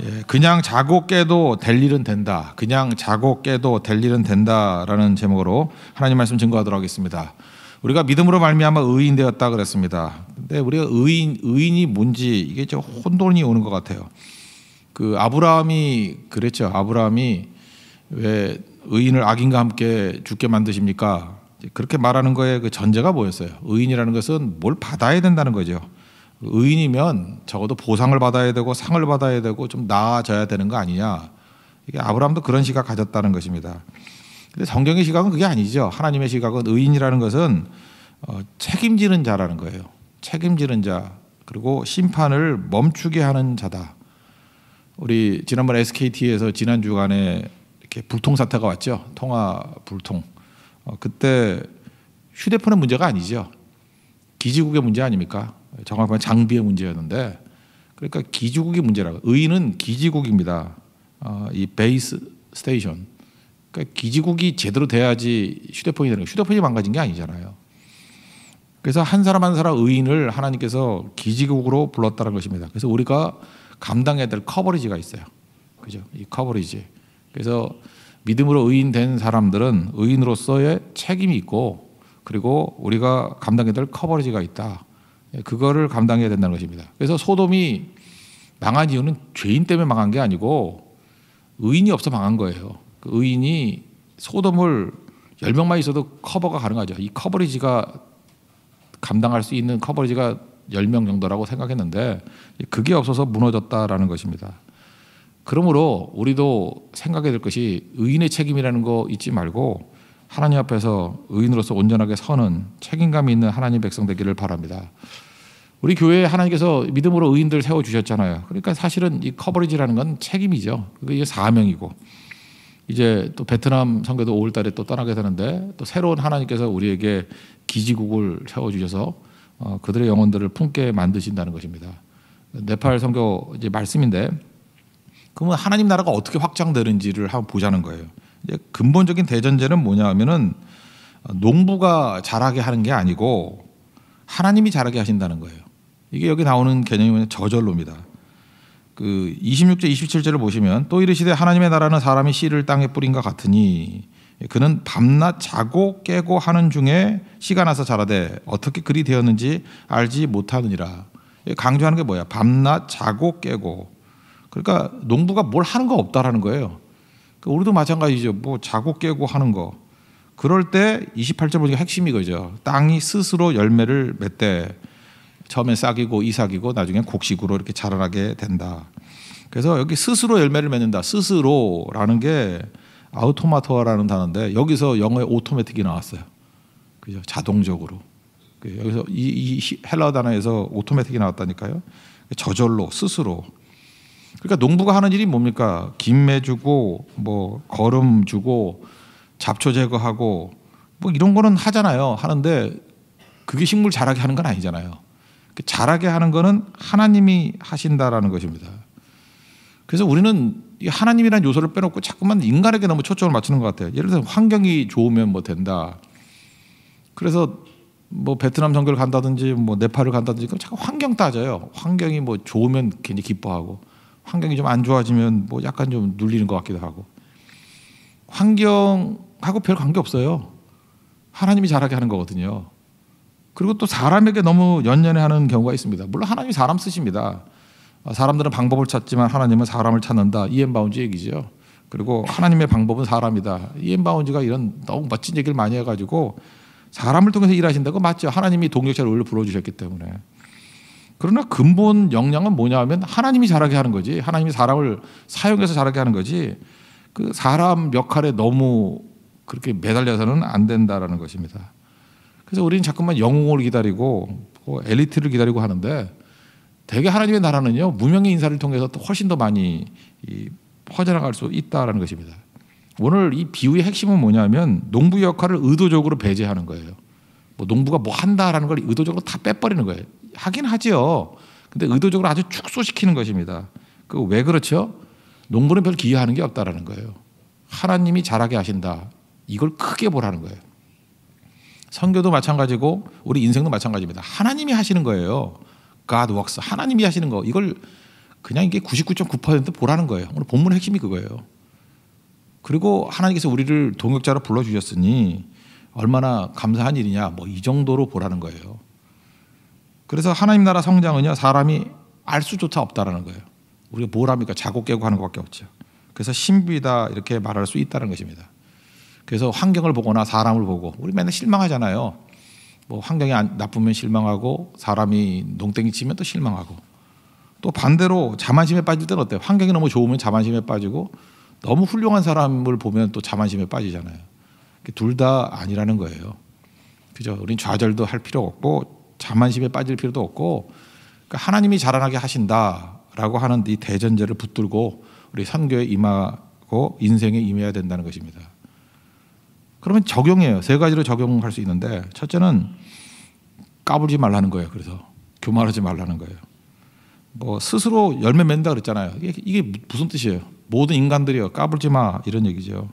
예, 그냥 자고 깨도 될 일은 된다. 그냥 자고 깨도 될 일은 된다라는 제목으로 하나님 말씀 증거하도록 하겠습니다. 우리가 믿음으로 말미암아 의인 되었다 그랬습니다. 근데 우리가 의인이 뭔지 이게 좀 혼돈이 오는 것 같아요. 그 아브라함이 그랬죠. 아브라함이 왜 의인을 악인과 함께 죽게 만드십니까? 그렇게 말하는 거에 그 전제가 뭐였어요? 의인이라는 것은 뭘 받아야 된다는 거죠. 의인이면 적어도 보상을 받아야 되고 상을 받아야 되고 좀 나아져야 되는 거 아니냐. 이게 아브라함도 그런 시각 가졌다는 것입니다. 근데 성경의 시각은 그게 아니죠. 하나님의 시각은 의인이라는 것은 책임지는 자라는 거예요. 책임지는 자, 그리고 심판을 멈추게 하는 자다. 우리 지난번 SKT에서 지난 주간에 이렇게 불통 사태가 왔죠. 통화 불통. 그때 휴대폰의 문제가 아니죠. 기지국의 문제 아닙니까? 정확하면 장비의 문제였는데, 그러니까 기지국이 문제라고. 의인은 기지국입니다. 이 베이스 스테이션. 그러니까 기지국이 제대로 돼야지 휴대폰이 되는 거예요. 휴대폰이 망가진 게 아니잖아요. 그래서 한 사람 한 사람 의인을 하나님께서 기지국으로 불렀다는 것입니다. 그래서 우리가 감당해야 될 커버리지가 있어요. 그죠? 이 커버리지. 그래서 믿음으로 의인된 사람들은 의인으로서의 책임이 있고, 그리고 우리가 감당해야 될 커버리지가 있다. 그거를 감당해야 된다는 것입니다. 그래서 소돔이 망한 이유는 죄인 때문에 망한 게 아니고 의인이 없어 망한 거예요. 그 의인이 소돔을 10명만 있어도 커버가 가능하죠. 이 커버리지가 감당할 수 있는 커버리지가 10명 정도라고 생각했는데 그게 없어서 무너졌다라는 것입니다. 그러므로 우리도 생각해야 될 것이 의인의 책임이라는 거 잊지 말고 하나님 앞에서 의인으로서 온전하게 서는 책임감이 있는 하나님 백성 되기를 바랍니다. 우리 교회에 하나님께서 믿음으로 의인들 세워주셨잖아요. 그러니까 사실은 이 커버리지라는 건 책임이죠. 그게 사명이고, 이제 또 베트남 선교도 5월 달에 또 떠나게 되는데 또 새로운 하나님께서 우리에게 기지국을 세워주셔서 그들의 영혼들을 품게 만드신다는 것입니다. 네팔 선교 이제 말씀인데, 그러면 하나님 나라가 어떻게 확장되는지를 한번 보자는 거예요. 이제 근본적인 대전제는 뭐냐 하면은 농부가 자라게 하는 게 아니고 하나님이 자라게 하신다는 거예요. 이게 여기 나오는 개념이 저절로입니다. 그 26절 27절을 보시면 또 이르시되 하나님의 나라는 사람이 씨를 땅에 뿌린과 같으니 그는 밤낮 자고 깨고 하는 중에 씨가 나서 자라되 어떻게 그리 되었는지 알지 못하느니라. 강조하는 게 뭐야? 밤낮 자고 깨고. 그러니까 농부가 뭘 하는 거 없다라는 거예요. 우리도 마찬가지죠. 뭐 자고 깨고 하는 거. 그럴 때 28절 보니까 핵심이 그죠. 땅이 스스로 열매를 맺되 처음엔 싹이고 이삭이고 나중엔 곡식으로 이렇게 자라나게 된다. 그래서 여기 스스로 열매를 맺는다. 스스로라는 게 아우토마토라는 단어인데 여기서 영어에 오토매틱이 나왔어요. 그죠? 자동적으로. 여기서 이 헬라어 단어에서 오토매틱이 나왔다니까요. 저절로 스스로. 그러니까 농부가 하는 일이 뭡니까? 김매 주고 뭐 거름 주고 잡초 제거하고 뭐 이런 거는 하잖아요. 하는데 그게 식물 자라게 하는 건 아니잖아요. 자라게 하는 거는 하나님이 하신다라는 것입니다. 그래서 우리는 이 하나님이라는 요소를 빼놓고 자꾸만 인간에게 너무 초점을 맞추는 것 같아요. 예를 들어서 환경이 좋으면 뭐 된다. 그래서 뭐 베트남 선교를 간다든지 뭐 네팔을 간다든지 그럼 자꾸 환경 따져요. 환경이 뭐 좋으면 괜히 기뻐하고 환경이 좀 안 좋아지면 뭐 약간 좀 눌리는 것 같기도 하고. 환경하고 별 관계 없어요. 하나님이 자라게 하는 거거든요. 그리고 또 사람에게 너무 연연해하는 경우가 있습니다. 물론 하나님이 사람 쓰십니다. 사람들은 방법을 찾지만 하나님은 사람을 찾는다. 이엔 바운즈 얘기죠. 그리고 하나님의 방법은 사람이다. 이엔 바운즈가 이런 너무 멋진 얘기를 많이 해가지고 사람을 통해서 일하신다고 맞죠. 하나님이 동력자를 원래 불러주셨기 때문에. 그러나 근본 역량은 뭐냐 하면 하나님이 자라게 하는 거지. 하나님이 사람을 사용해서 자라게 하는 거지. 그 사람 역할에 너무 그렇게 매달려서는 안 된다라는 것입니다. 그래서 우리는 자꾸만 영웅을 기다리고 엘리트를 기다리고 하는데 대개 하나님의 나라는요 무명의 인사를 통해서 또 훨씬 더 많이 퍼져나갈 수 있다라는 것입니다. 오늘 이 비유의 핵심은 뭐냐면 농부의 역할을 의도적으로 배제하는 거예요. 뭐 농부가 뭐 한다라는 걸 의도적으로 다 빼버리는 거예요. 하긴 하죠. 근데 의도적으로 아주 축소시키는 것입니다. 그 왜 그렇죠? 농부는 별 기여하는 게 없다라는 거예요. 하나님이 잘하게 하신다. 이걸 크게 보라는 거예요. 선교도 마찬가지고 우리 인생도 마찬가지입니다. 하나님이 하시는 거예요. God works. 하나님이 하시는 거. 이걸 그냥 이게 99.9% 보라는 거예요. 오늘 본문의 핵심이 그거예요. 그리고 하나님께서 우리를 동역자로 불러주셨으니 얼마나 감사한 일이냐, 뭐 이 정도로 보라는 거예요. 그래서 하나님 나라 성장은요, 사람이 알 수조차 없다라는 거예요. 우리가 뭘 합니까? 자고 깨고 하는 것밖에 없죠. 그래서 신비다 이렇게 말할 수 있다는 것입니다. 그래서 환경을 보거나 사람을 보고 우리 맨날 실망하잖아요. 뭐 환경이 나쁘면 실망하고 사람이 농땡이 치면 또 실망하고, 또 반대로 자만심에 빠질 때는 어때요? 환경이 너무 좋으면 자만심에 빠지고 너무 훌륭한 사람을 보면 또 자만심에 빠지잖아요. 둘 다 아니라는 거예요. 그죠? 우린 좌절도 할 필요 없고 자만심에 빠질 필요도 없고, 그러니까 하나님이 자라나게 하신다라고 하는 이 대전제를 붙들고 우리 선교에 임하고 인생에 임해야 된다는 것입니다. 그러면 적용이에요. 세 가지로 적용할 수 있는데, 첫째는 까불지 말라는 거예요. 그래서 교만하지 말라는 거예요. 뭐 스스로 열매 맺는다 그랬잖아요. 이게 무슨 뜻이에요? 모든 인간들이요, 까불지 마 이런 얘기죠.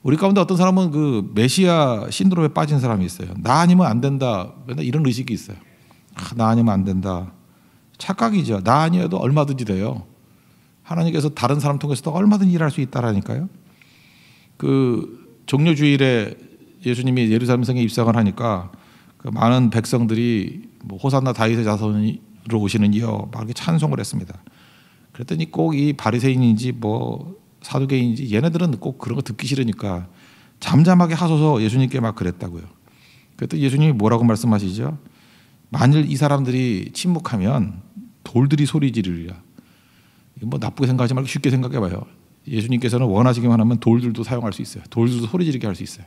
우리 가운데 어떤 사람은 그 메시아 신드롬에 빠진 사람이 있어요. 나 아니면 안 된다, 맨날 이런 의식이 있어요. 나 아니면 안 된다. 착각이죠. 나 아니어도 얼마든지 돼요. 하나님께서 다른 사람 통해서도 얼마든지 일할 수 있다라니까요. 그 종려주일에 예수님이 예루살렘 성에 입성을 하니까 그 많은 백성들이 뭐 호산나 다윗의 자손으로 오시는 이여 막 이렇게 찬송을 했습니다. 그랬더니 꼭 이 바리새인인지 뭐 사두개인지 얘네들은 꼭 그런 거 듣기 싫으니까 잠잠하게 하소서 예수님께 막 그랬다고요. 그랬더니 예수님이 뭐라고 말씀하시죠? 만일 이 사람들이 침묵하면 돌들이 소리 지르리라. 이거 뭐 나쁘게 생각하지 말고 쉽게 생각해봐요. 예수님께서는 원하시기만 하면 돌들도 사용할 수 있어요. 돌들도 소리 지르게 할 수 있어요.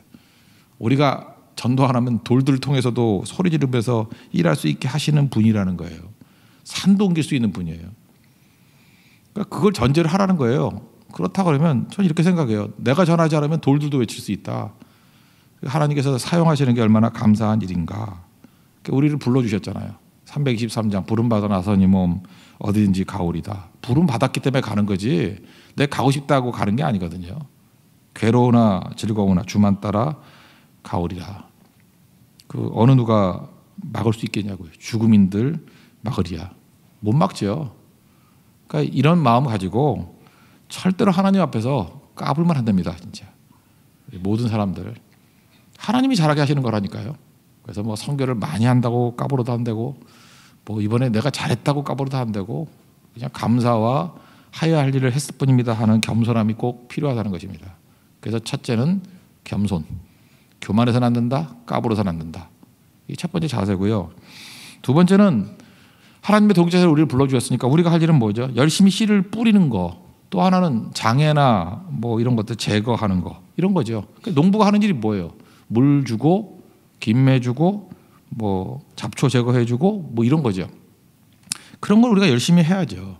우리가 전도 하나면 돌들을 통해서도 소리 지르면서 일할 수 있게 하시는 분이라는 거예요. 산도 옮길 수 있는 분이에요. 그러니까 그걸 전제를 하라는 거예요. 그렇다 그러면 저는 이렇게 생각해요. 내가 전하지 않으면 돌들도 외칠 수 있다. 하나님께서 사용하시는 게 얼마나 감사한 일인가. 우리를 불러주셨잖아요. 323장 부름받아 나서니 몸 어디든지 가오리다. 부름받았기 때문에 가는 거지 내가 가고 싶다고 가는 게 아니거든요. 괴로우나 즐거우나 주만 따라 가오리라. 그 어느 누가 막을 수 있겠냐고요. 죽음인들 막으리야. 못 막죠. 그러니까 이런 마음을 가지고 절대로 하나님 앞에서 까불만 한답니다. 진짜 모든 사람들 하나님이 잘하게 하시는 거라니까요. 그래서 뭐 선교를 많이 한다고 까불어도 안 되고, 뭐 이번에 내가 잘했다고 까불어도 안 되고, 그냥 감사와 하여야 할 일을 했을 뿐입니다 하는 겸손함이 꼭 필요하다는 것입니다. 그래서 첫째는 겸손. 교만해서는 안 된다, 까불어서는 안 된다. 이 첫 번째 자세고요. 두 번째는 하나님의 동역자로 우리를 불러주셨으니까 우리가 할 일은 뭐죠? 열심히 씨를 뿌리는 거. 또 하나는 장애나 뭐 이런 것들 제거하는 거, 이런 거죠. 그러니까 농부가 하는 일이 뭐예요? 물 주고 김매 주고 뭐 잡초 제거해 주고 뭐 이런 거죠. 그런 걸 우리가 열심히 해야죠.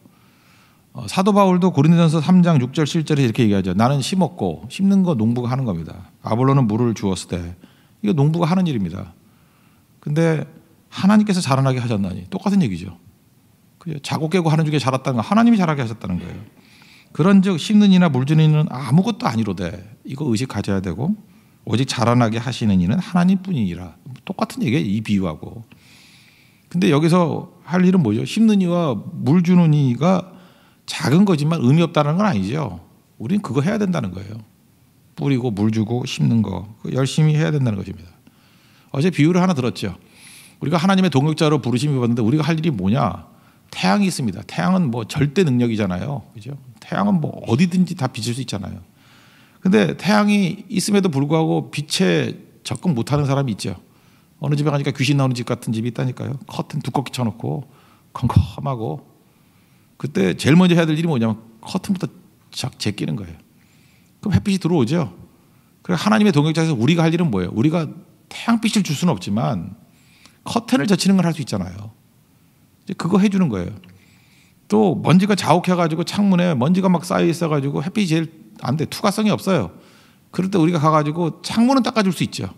사도 바울도 고린도전서 3장 6절 7절에 이렇게 얘기하죠. 나는 심었고 심는 거 농부가 하는 겁니다. 아볼로는 물을 주었을 때 이거 농부가 하는 일입니다. 근데 하나님께서 자라나게 하셨나니 똑같은 얘기죠. 자고 깨고 하는 중에 자랐다는 건 하나님이 자라게 하셨다는 거예요. 그런즉 심는 이나 물 주는 이는 아무것도 아니로되 이거 의식 가져야 되고 오직 자라나게 하시는 이는 하나님뿐이니라. 똑같은 얘기예요. 이 비유하고. 근데 여기서 할 일은 뭐죠? 심는 이와 물 주는 이가 작은 거지만 의미 없다는 건 아니죠. 우리는 그거 해야 된다는 거예요. 뿌리고 물 주고 심는 거 열심히 해야 된다는 것입니다. 어제 비유를 하나 들었죠. 우리가 하나님의 동역자로 부르심이 받는데 우리가 할 일이 뭐냐? 태양이 있습니다. 태양은 뭐 절대 능력이잖아요. 그죠? 태양은 뭐 어디든지 다 비칠 수 있잖아요. 근데 태양이 있음에도 불구하고 빛에 접근 못하는 사람이 있죠. 어느 집에 가니까 귀신 나오는 집 같은 집이 있다니까요. 커튼 두껍게 쳐놓고 컴컴하고, 그때 제일 먼저 해야 될 일이 뭐냐면 커튼부터 쫙 제끼는 거예요. 그럼 햇빛이 들어오죠. 그래 하나님의 동역자에서 우리가 할 일은 뭐예요? 우리가 태양빛을 줄 수는 없지만 커튼을 젖히는 걸 할 수 있잖아요. 그거 해주는 거예요. 또 먼지가 자욱해가지고 창문에 먼지가 막 쌓여 있어가지고 햇빛이 제일 안 돼. 투과성이 없어요. 그럴 때 우리가 가가지고 창문은 닦아줄 수 있죠.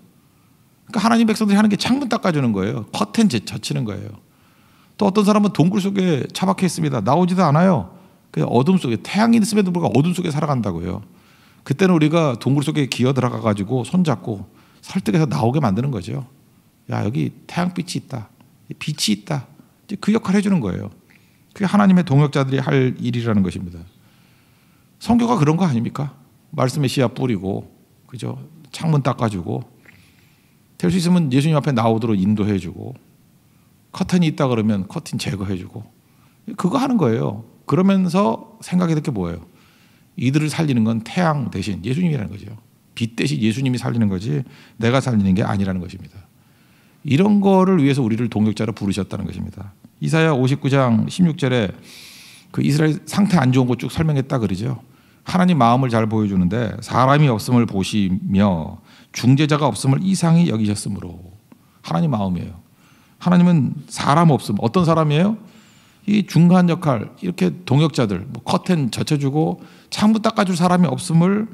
그러니까 하나님 백성들이 하는 게 창문 닦아주는 거예요. 커튼 젖히는 거예요. 또 어떤 사람은 동굴 속에 처박혀 있습니다. 나오지도 않아요. 그냥 어둠 속에, 태양이 있음에도 불구하고 어둠 속에 살아간다고요. 그때는 우리가 동굴 속에 기어 들어가가지고 손잡고 설득해서 나오게 만드는 거죠. 야, 여기 태양빛이 있다. 빛이 있다. 그 역할을 해주는 거예요. 그게 하나님의 동역자들이 할 일이라는 것입니다. 선교가 그런 거 아닙니까? 말씀의 씨앗 뿌리고, 그죠? 창문 닦아주고, 될 수 있으면 예수님 앞에 나오도록 인도해주고, 커튼이 있다 그러면 커튼 제거해주고, 그거 하는 거예요. 그러면서 생각이 들 게 뭐예요? 이들을 살리는 건 태양 대신 예수님이라는 거죠. 빛 대신 예수님이 살리는 거지 내가 살리는 게 아니라는 것입니다. 이런 거를 위해서 우리를 동역자로 부르셨다는 것입니다. 이사야 59장 16절에 그 이스라엘 상태 안 좋은 거 쭉 설명했다 그러죠. 하나님 마음을 잘 보여주는데 사람이 없음을 보시며 중재자가 없음을 이상히 여기셨으므로, 하나님 마음이에요. 하나님은 사람 없음. 어떤 사람이에요? 이 중간 역할, 이렇게 동역자들, 뭐 커튼 젖혀주고 창문 닦아줄 사람이 없음을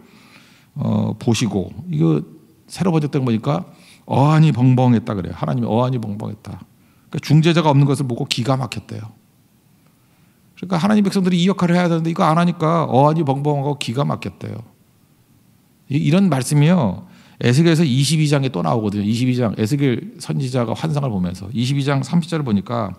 보시고, 이거 새로 번역된 거니까 어안이 벙벙했다 그래요. 하나님이 어안이 벙벙했다. 그러니까 중재자가 없는 것을 보고 기가 막혔대요. 그러니까 하나님 백성들이 이 역할을 해야 되는데 이거 안 하니까 어안이 벙벙하고 기가 막혔대요. 이런 말씀이요, 에스겔에서 22장에 또 나오거든요. 22장 에스겔 선지자가 환상을 보면서 22장 30절을 보니까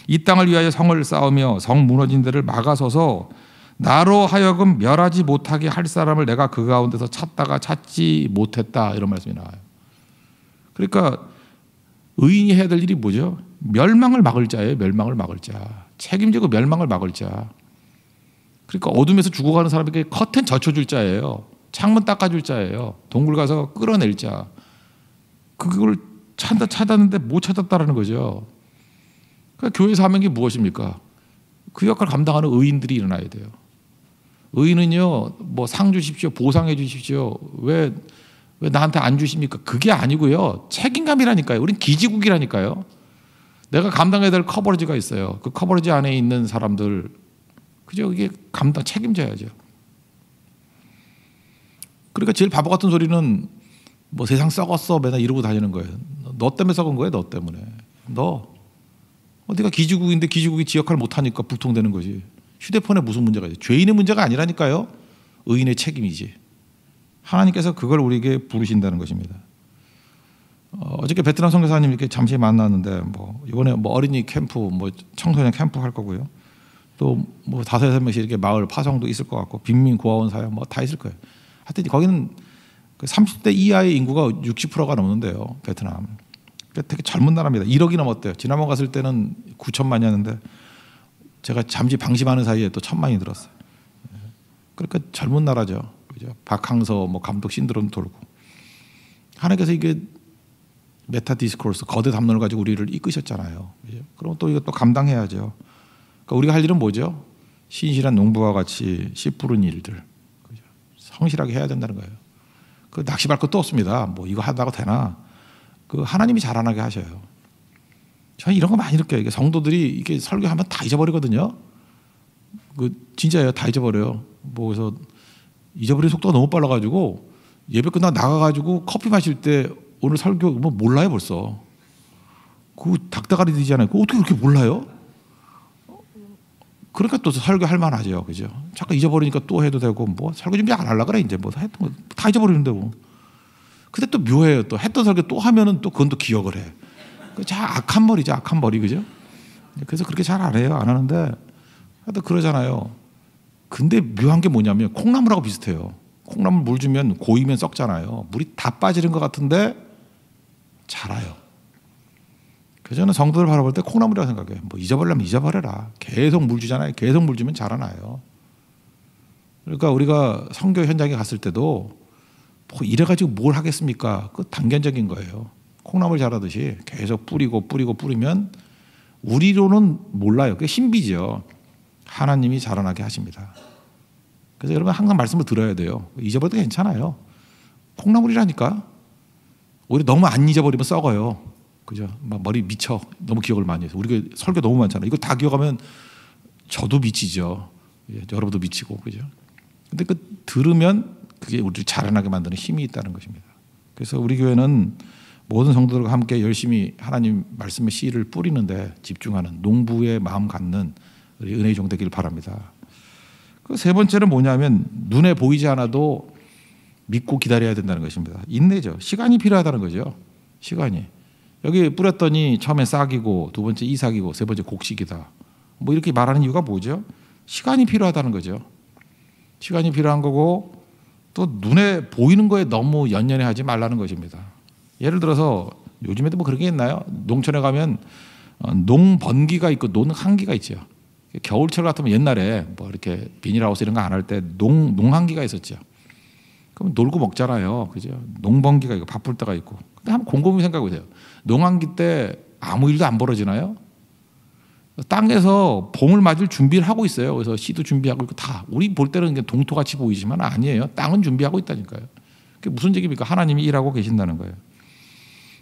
이 땅을 위하여 성을 쌓으며 성 무너진 데를 막아서서 나로 하여금 멸하지 못하게 할 사람을 내가 그 가운데서 찾다가 찾지 못했다, 이런 말씀이 나와요. 그러니까 의인이 해야 될 일이 뭐죠? 멸망을 막을 자예요. 멸망을 막을 자. 책임지고 멸망을 막을 자. 그러니까 어둠에서 죽어가는 사람에게 커튼 젖혀줄 자예요. 창문 닦아줄 자예요. 동굴 가서 끌어낼 자. 그걸 찾았는데 못 찾았다라는 거죠. 그러니까 교회 사명이 무엇입니까? 그 역할을 감당하는 의인들이 일어나야 돼요. 의인은요, 뭐 상 주십시오, 보상해 주십시오, 왜 나한테 안 주십니까? 그게 아니고요, 책임감이라니까요. 우린 기지국이라니까요. 내가 감당해야 될 커버리지가 있어요. 그 커버리지 안에 있는 사람들, 그죠? 이게 책임져야죠. 그러니까 제일 바보 같은 소리는 뭐 세상 썩었어 맨날 이러고 다니는 거예요. 너 때문에 썩은 거예요. 너 때문에. 네가 기지국인데 기지국이 지 역할을 못하니까 불통되는 거지. 휴대폰에 무슨 문제가 있어요? 죄인의 문제가 아니라니까요. 의인의 책임이지. 하나님께서 그걸 우리에게 부르신다는 것입니다. 어저께 베트남 선교사님 이렇게 잠시 만났는데, 뭐 이번에 뭐 어린이 캠프, 뭐 청소년 캠프 할 거고요. 또 뭐 5-6명씩 이렇게 마을 파송도 있을 것 같고, 빈민 고아원 사역 뭐 다 있을 거예요. 하여튼 거기는 30대 이하의 인구가 60%가 넘는데요. 베트남. 되게 젊은 나라입니다. 1억이 넘었대요. 지난번 갔을 때는 9천만이었는데 제가 잠시 방심하는 사이에 또 1,000만이 들었어요. 그러니까 젊은 나라죠. 그죠? 박항서 뭐 감독 신드롬 돌고. 하나님께서 이게 메타 디스코스, 거대 담론을 가지고 우리를 이끄셨잖아요. 그죠? 그럼 또 이것도 감당해야죠. 그러니까 우리가 할 일은 뭐죠? 신실한 농부와 같이 씨 뿌른 일들. 그죠? 성실하게 해야 된다는 거예요. 그 낚시할 것도 없습니다. 뭐 이거 하다가 되나? 그 하나님이 자라나게 하셔요. 저는 이런 거 많이 느껴요. 이게 성도들이 이게 설교하면 다 잊어버리거든요. 그 진짜예요. 다 잊어버려요. 뭐 그래서 잊어버리는 속도가 너무 빨라가지고 예배 끝나고 나가가지고 커피 마실 때 오늘 설교 뭐 몰라요 벌써. 그 닭다가리 되잖아요. 그거 어떻게 그렇게 몰라요? 그러니까 또 설교할 만하죠, 그죠? 자꾸 잊어버리니까 또 해도 되고, 뭐 설교 준비 안 하려 그래 이제 뭐 했던 거 다 잊어버리는데 뭐. 근데 또 묘해요. 또 했던 설교 또 하면은 또 그건 또 기억을 해. 자, 악한 머리죠, 악한 머리, 그죠? 그래서 그렇게 잘 안 해요, 안 하는데 하여튼 그러잖아요. 근데 묘한 게 뭐냐면 콩나물하고 비슷해요. 콩나물 물 주면 고이면 썩잖아요. 물이 다 빠지는 것 같은데 자라요. 그래서 저는 성도들 바라볼 때 콩나물이라고 생각해요. 뭐 잊어버리려면 잊어버려라. 계속 물 주잖아요. 계속 물 주면 자라나요. 그러니까 우리가 선교 현장에 갔을 때도 뭐 이래가지고 뭘 하겠습니까? 그 단견적인 거예요. 콩나물 자라듯이 계속 뿌리면 우리로는 몰라요. 그게 신비죠. 하나님이 자라나게 하십니다. 그래서 여러분 항상 말씀을 들어야 돼요. 잊어버려도 괜찮아요. 콩나물이라니까. 오히려 너무 안 잊어버리면 썩어요. 그죠? 막 머리 미쳐. 너무 기억을 많이 해서. 우리가 설교 너무 많잖아요. 이거 다 기억하면 저도 미치죠. 여러분도 미치고. 그죠? 근데 그 들으면 그게 우리를 자라나게 만드는 힘이 있다는 것입니다. 그래서 우리 교회는 모든 성도들과 함께 열심히 하나님 말씀의 씨를 뿌리는데 집중하는 농부의 마음 갖는 우리 은혜의 종 되기를 바랍니다. 그 세 번째는 뭐냐면 눈에 보이지 않아도 믿고 기다려야 된다는 것입니다. 인내죠. 시간이 필요하다는 거죠. 시간이. 여기 뿌렸더니 처음에 싹이고 두 번째 이삭이고 세 번째 곡식이다. 뭐 이렇게 말하는 이유가 뭐죠? 시간이 필요하다는 거죠. 시간이 필요한 거고 또 눈에 보이는 거에 너무 연연해하지 말라는 것입니다. 예를 들어서 요즘에도 뭐 그런 게 있나요? 농촌에 가면 농번기가 있고 농한기가 있죠. 겨울철 같으면 옛날에 뭐 이렇게 비닐하우스 이런 거 안 할 때 농한기가 있었죠. 그럼 놀고 먹잖아요. 그죠? 농번기가 있고 바쁠 때가 있고. 근데 한번 곰곰이 생각해 보세요. 농한기 때 아무 일도 안 벌어지나요? 땅에서 봄을 맞을 준비를 하고 있어요. 그래서 씨도 준비하고 있고 다. 우리 볼 때는 동토같이 보이지만 아니에요. 땅은 준비하고 있다니까요. 그게 무슨 얘기입니까? 하나님이 일하고 계신다는 거예요.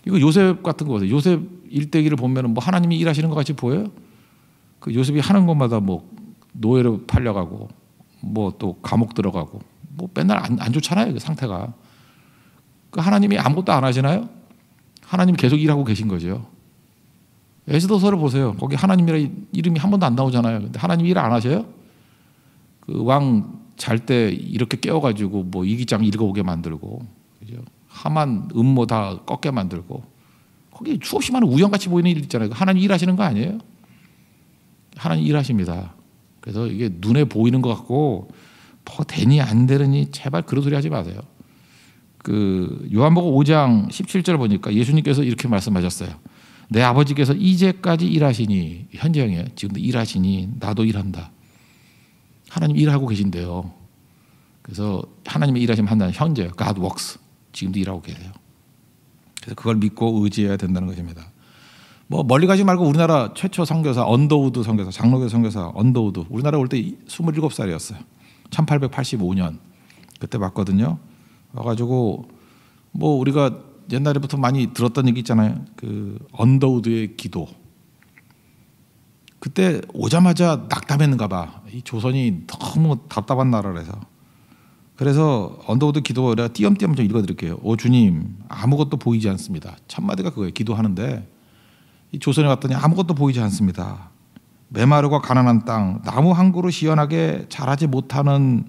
이거 요셉 같은 거 보세요. 요셉 일대기를 보면 뭐 하나님이 일하시는 것 같이 보여요? 그 요셉이 하는 것마다 뭐 노예로 팔려가고 뭐 또 감옥 들어가고 뭐 맨날 안 좋잖아요. 그 상태가. 그 하나님이 아무것도 안 하시나요? 하나님이 계속 일하고 계신 거죠. 에스더서를 보세요. 거기 하나님이라는 이름이 한 번도 안 나오잖아요. 근데 하나님 일 안 하셔요? 그 왕 잘 때 이렇게 깨워가지고 뭐 이기장 읽어오게 만들고, 그죠? 하만 음모 다 꺾게 만들고, 거기 수없이 많은 우연같이 보이는 일 있잖아요. 하나님 일하시는 거 아니에요? 하나님 일하십니다. 그래서 이게 눈에 보이는 것 같고 뭐 되니 안 되니 제발 그런 소리 하지 마세요. 그 요한복음 5장 17절 보니까 예수님께서 이렇게 말씀하셨어요. 내 아버지께서 이제까지 일하시니, 현재형이에요. 지금도 일하시니 나도 일한다. 하나님 일하고 계신데요. 그래서 하나님의 일하시면 한다는 현재요. God works. 지금도 일하고 계세요. 그래서 그걸 믿고 의지해야 된다는 것입니다. 뭐 멀리 가지 말고 우리나라 최초 선교사 언더우드 선교사, 장로교 선교사 언더우드, 우리나라 올 때 27살이었어요. 1885년 그때 봤거든요. 와가지고 뭐 우리가 옛날에부터 많이 들었던 얘기 있잖아요. 그 언더우드의 기도. 그때 오자마자 낙담했는가 봐. 이 조선이 너무 답답한 나라라서. 그래서 언더우드 기도 내가 띄엄띄엄 좀 읽어드릴게요. 오 주님, 아무것도 보이지 않습니다. 첫 마디가 그거예요. 기도하는데 이 조선에 왔더니 아무것도 보이지 않습니다. 메마르고 가난한 땅, 나무 한 그루 시원하게 자라지 못하는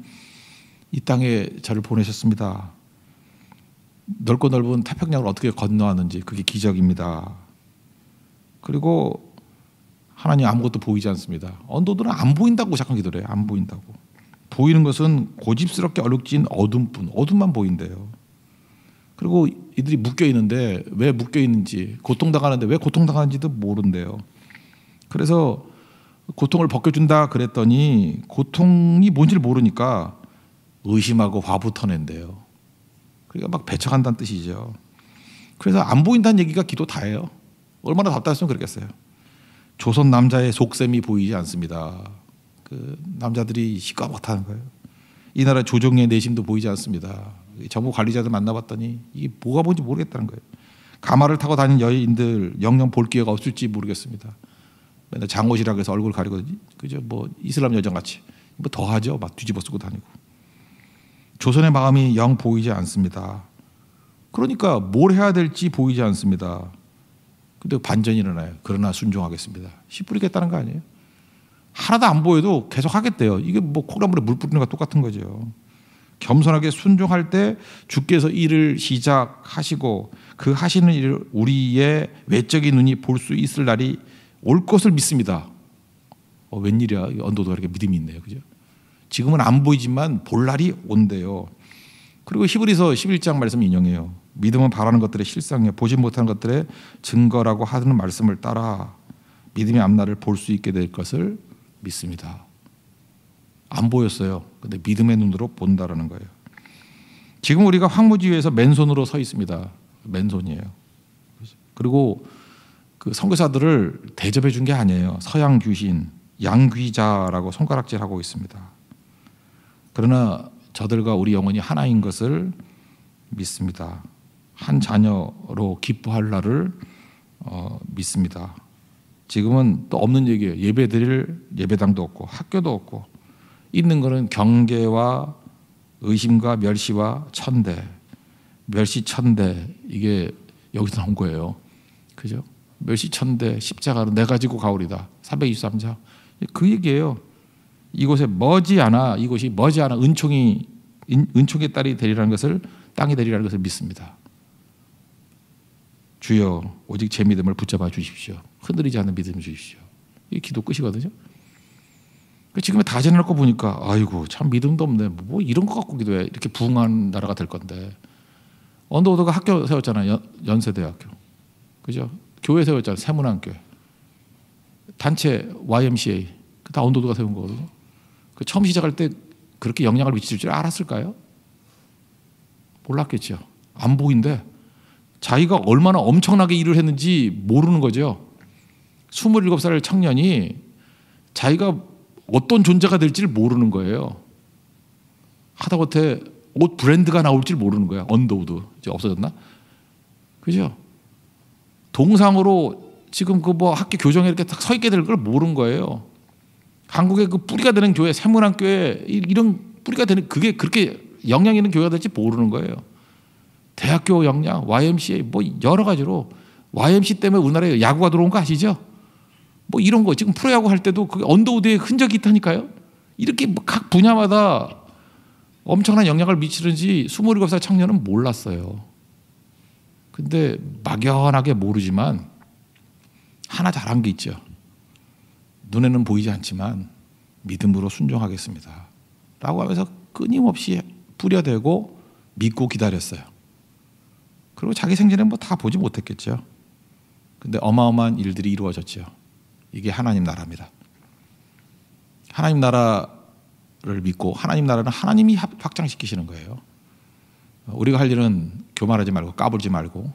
이 땅에 저를 보내셨습니다. 넓고 넓은 태평양을 어떻게 건너왔는지 그게 기적입니다. 그리고 하나님 아무것도 보이지 않습니다. 언더들은 안 보인다고 잠깐 기도를 해요. 안 보인다고. 보이는 것은 고집스럽게 얼룩진 어둠뿐, 어둠만 보인대요. 그리고 이들이 묶여 있는데 왜 묶여 있는지, 고통당하는데 왜 고통당하는지도 모른대요. 그래서 고통을 벗겨준다 그랬더니 고통이 뭔지를 모르니까 의심하고 화부터 낸대요. 그러니까 막 배척한다는 뜻이죠. 그래서 안 보인다는 얘기가 기도 다예요. 얼마나 답답했으면 그랬겠어요. 조선 남자의 속셈이 보이지 않습니다. 그 남자들이 시가 못하는 거예요. 이 나라 조정의 내심도 보이지 않습니다. 정부 관리자들 만나봤더니 이게 뭐가 뭔지 모르겠다는 거예요. 가마를 타고 다니는 여인들 영영 볼 기회가 없을지 모르겠습니다. 맨날 장옷이라고 해서 얼굴 가리고 그죠? 뭐 이슬람 여정 같이 뭐 더하죠. 막 뒤집어 쓰고 다니고. 조선의 마음이 영 보이지 않습니다. 그러니까 뭘 해야 될지 보이지 않습니다. 근데 반전이 일어나요. 그러나 순종하겠습니다. 씨 뿌리겠다는 거 아니에요? 하나도 안 보여도 계속 하겠대요. 이게 뭐 콩나물에 물 뿌리는 거랑 똑같은 거죠. 겸손하게 순종할 때 주께서 일을 시작하시고 그 하시는 일을 우리의 외적인 눈이 볼 수 있을 날이 올 것을 믿습니다. 웬일이야. 언더도 이렇게 믿음이 있네요. 그죠? 지금은 안 보이지만 볼 날이 온대요. 그리고 히브리서 11장 말씀 인용해요. 믿음은 바라는 것들의 실상이요 보지 못하는 것들의 증거라고 하는 말씀을 따라 믿음의 앞날을 볼 수 있게 될 것을 믿습니다. 안 보였어요. 근데 믿음의 눈으로 본다라는 거예요. 지금 우리가 황무지 위에서 맨손으로 서 있습니다. 맨손이에요. 그리고 그 선교사들을 대접해 준 게 아니에요. 서양 귀신, 양귀자라고 손가락질하고 있습니다. 그러나 저들과 우리 영혼이 하나인 것을 믿습니다. 한 자녀로 기뻐할 날을 믿습니다. 지금은 또 없는 얘기예요. 예배 드릴 예배당도 없고 학교도 없고 있는 거는 경계와 의심과 멸시와 천대. 멸시 천대 이게 여기서 나온 거예요. 그죠? 멸시 천대 십자가로 내 가지고 가오리다. 323장 그 얘기예요. 이곳에 머지않아 이곳이 머지않아 은총의 딸이 되리라는 것을 땅이 되리라는 것을 믿습니다. 주여 오직 제 믿음을 붙잡아 주십시오. 흔들리지 않는 믿음을 주십시오. 이게 기도 끝이거든요. 지금에 다 지내놓고 보니까 아이고 참 믿음도 없네. 뭐 이런 거 갖고 기도해. 이렇게 부흥한 나라가 될 건데. 언더우드가 학교 세웠잖아요. 연세대학교. 그죠? 교회 세웠잖아요. 세문안교회. 단체 YMCA. 다 언더우드가 세운 거거든요. 처음 시작할 때 그렇게 영향을 미칠 줄 알았을까요? 몰랐겠죠. 안 보인데 자기가 얼마나 엄청나게 일을 했는지 모르는 거죠. 27살 청년이 자기가 어떤 존재가 될지를 모르는 거예요. 하다못해 옷 브랜드가 나올지 모르는 거야. 언더우드 이제 없어졌나? 그죠? 동상으로 지금 그 뭐 학교 교정에 이렇게 딱 서 있게 될 걸 모르는 거예요. 한국의 그 뿌리가 되는 교회, 세문안교회 이런 뿌리가 되는 그게 그렇게 영향 있는 교회가 될지 모르는 거예요. 대학교 역량, YMCA 뭐 여러 가지로 YMC 때문에 우리나라에 야구가 들어온 거 아시죠? 뭐 이런 거 지금 프로야구 할 때도 그게 언더우드의 흔적이 있다니까요. 이렇게 뭐 각 분야마다 엄청난 영향을 미치는지 27살 청년은 몰랐어요. 근데 막연하게 모르지만 하나 잘한 게 있죠. 눈에는 보이지 않지만 믿음으로 순종하겠습니다 라고 하면서 끊임없이 뿌려대고 믿고 기다렸어요. 그리고 자기 생전에 뭐 다 보지 못했겠죠. 근데 어마어마한 일들이 이루어졌죠. 이게 하나님 나라입니다. 하나님 나라를 믿고 하나님 나라는 하나님이 확장시키시는 거예요. 우리가 할 일은 교만하지 말고 까불지 말고,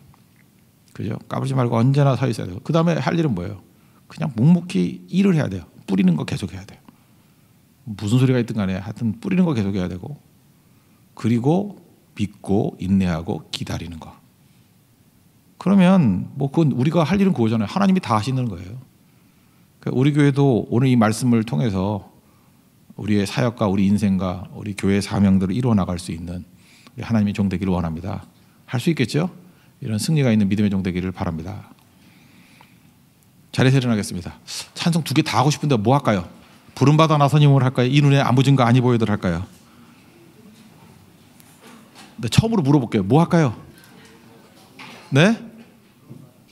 그죠? 까불지 말고 언제나 서 있어야 되고, 그 다음에 할 일은 뭐예요? 그냥 묵묵히 일을 해야 돼요. 뿌리는 거 계속 해야 돼요. 무슨 소리가 있든 간에 하여튼 뿌리는 거 계속 해야 되고, 그리고 믿고 인내하고 기다리는 거. 그러면 뭐 그건 우리가 할 일은 그거잖아요. 하나님이 다 하시는 거예요. 우리 교회도 오늘 이 말씀을 통해서 우리의 사역과 우리 인생과 우리 교회의 사명들을 이루어 나갈 수 있는 하나님의 종 되기를 원합니다. 할 수 있겠죠? 이런 승리가 있는 믿음의 종 되기를 바랍니다. 자리에서 일어나겠습니다. 찬송 2개 다 하고 싶은데 뭐 할까요? 부름받아 나서님을 할까요? 이 눈에 아무 증거 아니 보여들 할까요? 네, 처음으로 물어볼게요. 뭐 할까요? 네?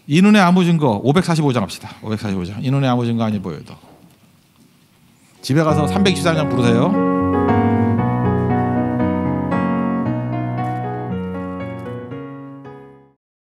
이 눈에 아무 증거 545장 합시다. 545장. 이 눈에 아무 증거 아니 보여도. 집에 가서 324장 부르세요.